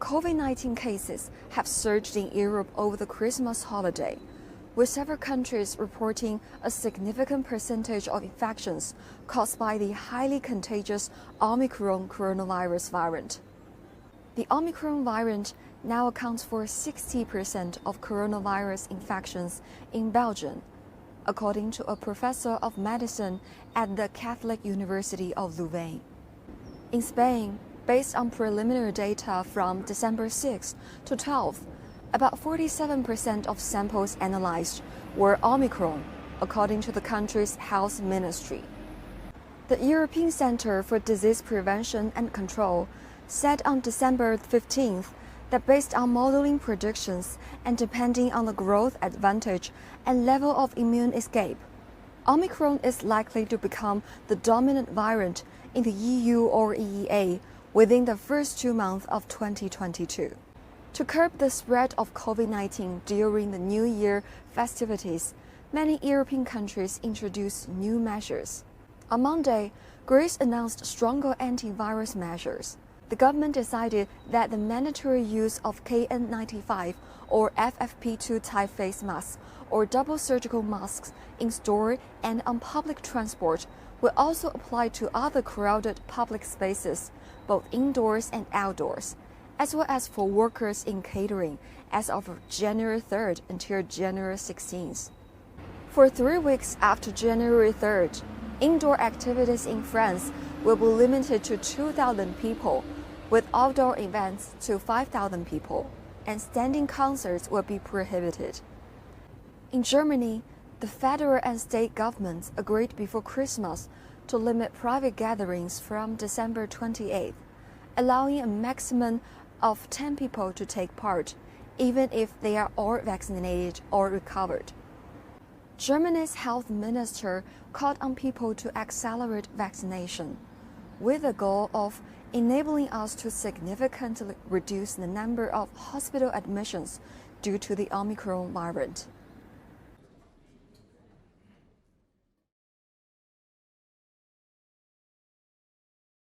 COVID-19 cases have surged in Europe over the Christmas holiday, with several countries reporting a significant percentage of infections caused by the highly contagious Omicron coronavirus variant. The Omicron variant now accounts for 60% of coronavirus infections in Belgium, according to a professor of medicine at the Catholic University of Louvain. In Spain, based on preliminary data from December 6 to 12, about 47% of samples analyzed were Omicron, according to the country's health ministry. The European Centre for Disease Prevention and Control said on December 15th that based on modeling predictions and depending on the growth advantage and level of immune escape, Omicron is likely to become the dominant variant in the EU or EEA within the first 2 months of 2022. To curb the spread of COVID-19 during the New Year festivities, many European countries introduced new measures. On Monday, Greece announced stronger antivirus measures. The government decided that the mandatory use of KN95 or FFP2 type face masks or double surgical masks in store and on public transport will also apply to other crowded public spaces, both indoors and outdoors, as well as for workers in catering as of January 3rd until January 16th. For 3 weeks after January 3rd, indoor activities in France will be limited to 2,000 people, with outdoor events to 5,000 people, and standing concerts will be prohibited. In Germany, the federal and state governments agreed before Christmas to limit private gatherings from December 28th, allowing a maximum of 10 people to take part, even if they are all vaccinated or recovered. Germany's health minister called on people to accelerate vaccination, with the goal of enabling us to significantly reduce the number of hospital admissions due to the Omicron variant.